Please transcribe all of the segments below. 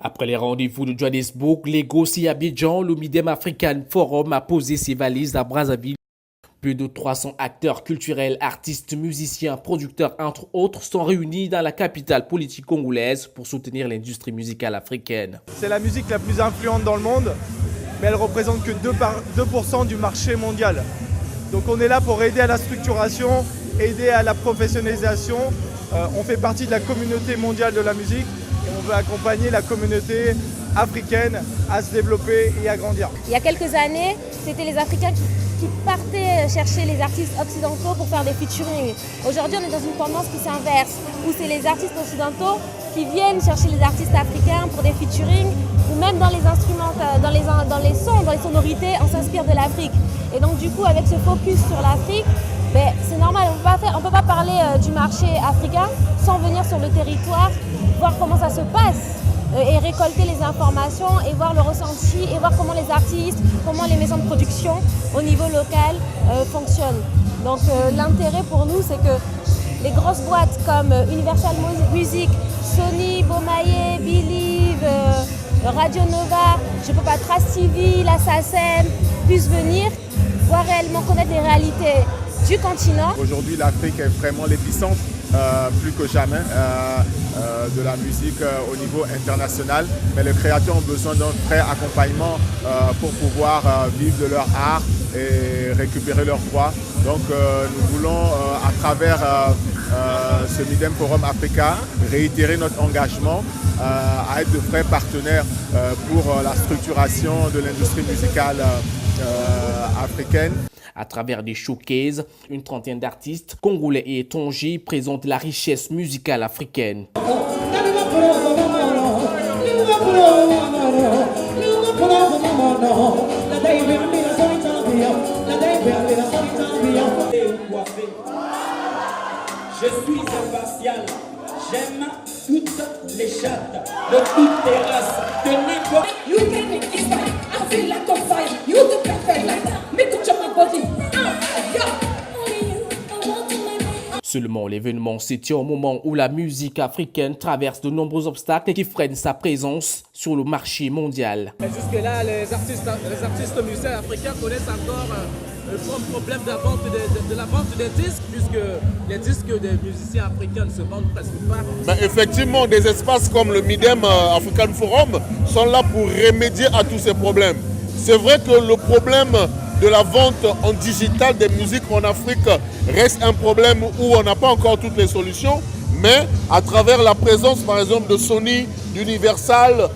Après les rendez-vous de Johannesburg, Lagos et Abidjan, le Midem African Forum a posé ses valises à Brazzaville. Plus de 300 acteurs culturels, artistes, musiciens, producteurs, entre autres, sont réunis dans la capitale politique congolaise pour soutenir l'industrie musicale africaine. C'est la musique la plus influente dans le monde, mais elle ne représente que 2% du marché mondial. Donc on est là pour aider à la structuration, aider à la professionnalisation. On fait partie de la communauté mondiale de la musique et on veut accompagner la communauté africaine à se développer et à grandir. Il y a quelques années, c'était les Africains qui partaient chercher les artistes occidentaux pour faire des featuring. Aujourd'hui, on est dans une tendance qui s'inverse, où c'est les artistes occidentaux qui viennent chercher les artistes africains pour des featuring, ou même dans les instruments, dans les sons, dans les sonorités, on s'inspire de l'Afrique. Et donc du coup, avec ce focus sur l'Afrique, c'est normal, on ne peut pas parler du marché africain sans venir sur le territoire, voir comment ça se passe et récolter les informations et voir le ressenti et voir comment les artistes, comment les maisons de production au niveau local fonctionnent. Donc l'intérêt pour nous, c'est que les grosses boîtes comme Universal Music, Sony, Bomaye, Believe, Radio Nova, je peux pas, Trace TV, la SACEM, puissent venir voir réellement connaître les réalités du continent. Aujourd'hui, l'Afrique est vraiment l'épicentre, plus que jamais, de la musique au niveau international. Mais les créateurs ont besoin d'un vrai accompagnement pour pouvoir vivre de leur art et récupérer leurs droits. Donc nous voulons, à travers ce Midem Forum Africa, réitérer notre engagement à être de vrais partenaires pour la structuration de l'industrie musicale africaine. À travers des showcases, une trentaine d'artistes congolais et étrangers présentent la richesse musicale africaine. Je suis impartial, j'aime toutes les chattes, de toutes les races, de n'importe. You can make it fine, I feel like a fire, you the perfect like that, make up your body. Seulement, l'événement se tient au moment où la musique africaine traverse de nombreux obstacles qui freinent sa présence sur le marché mondial. Jusque-là, les artistes musiciens africains connaissent encore le problème de la vente des disques, puisque les disques des musiciens africains ne se vendent presque pas. Effectivement, des espaces comme le Midem African Forum sont là pour remédier à tous ces problèmes. C'est vrai que le problème de la vente en digital des musiques en Afrique reste un problème où on n'a pas encore toutes les solutions, mais à travers la présence par exemple de Sony, d'Universal,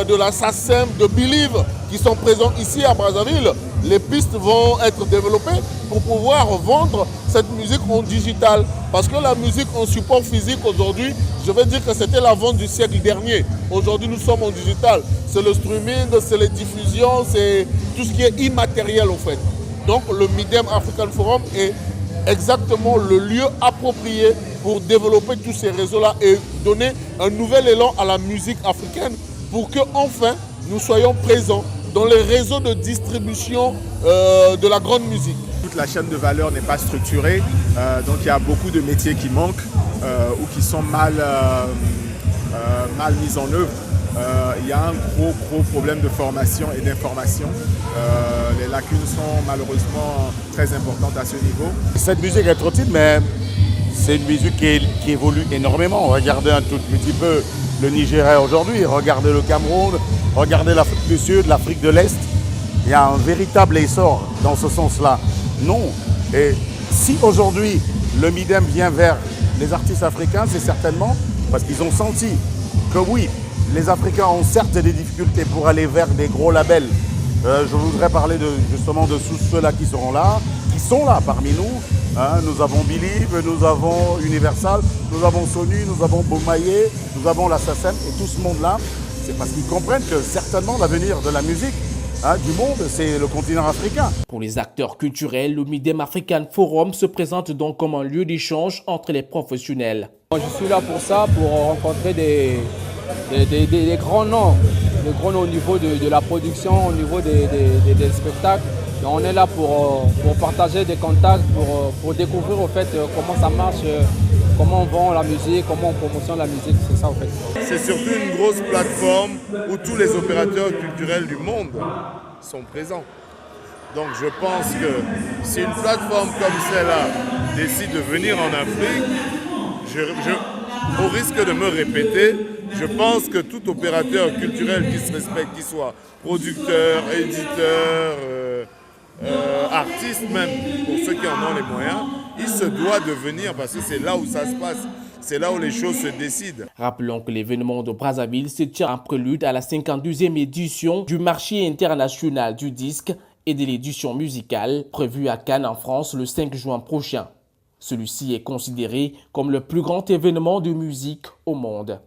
de la SACEM, de Believe qui sont présents ici à Brazzaville, les pistes vont être développées pour pouvoir vendre cette musique en digital. Parce que la musique en support physique aujourd'hui, je veux dire que c'était la vente du siècle dernier. Aujourd'hui, nous sommes en digital. C'est le streaming, c'est les diffusions, c'est tout ce qui est immatériel en fait. Donc le Midem African Forum est exactement le lieu approprié pour développer tous ces réseaux-là et donner un nouvel élan à la musique africaine pour que enfin nous soyons présents dans les réseaux de distribution de la grande musique. Toute la chaîne de valeur n'est pas structurée, donc il y a beaucoup de métiers qui manquent ou qui sont mal mis en œuvre. Il y a un gros problème de formation et d'information. Les lacunes sont malheureusement très importantes à ce niveau. Cette musique est trop petite, mais c'est une musique qui évolue énormément. Regardez un tout petit peu le Nigeria aujourd'hui, regardez le Cameroun, regardez l'Afrique du Sud, l'Afrique de l'Est. Il y a un véritable essor dans ce sens-là. Non. Et si aujourd'hui le Midem vient vers les artistes africains, c'est certainement parce qu'ils ont senti que oui, les Africains ont certes des difficultés pour aller vers des gros labels. Je voudrais parler justement de tous ceux-là qui sont là parmi nous. Nous avons Believe, nous avons Universal, nous avons Sony, nous avons Bomaye, nous avons la SACEM et tout ce monde-là. C'est parce qu'ils comprennent que certainement l'avenir de la musique du monde, c'est le continent africain. Pour les acteurs culturels, le Midem African Forum se présente donc comme un lieu d'échange entre les professionnels. Je suis là pour ça, pour rencontrer des grands noms, au niveau de la production, au niveau des spectacles. Et on est là pour partager des contacts, pour découvrir au fait comment ça marche comment on vend la musique, comment on promotionne la musique, c'est ça en fait. C'est surtout une grosse plateforme où tous les opérateurs culturels du monde sont présents. Donc je pense que si une plateforme comme celle-là décide de venir en Afrique, au risque de me répéter, je pense que tout opérateur culturel qui se respecte, qu'il soit producteur, éditeur, artiste même, pour ceux qui en ont les moyens, il se doit de venir parce que c'est là où ça se passe. C'est là où les choses se décident. Rappelons que l'événement de Brazzaville se tient en prélude à la 52e édition du marché international du disque et de l'édition musicale prévue à Cannes en France le 5 juin prochain. Celui-ci est considéré comme le plus grand événement de musique au monde.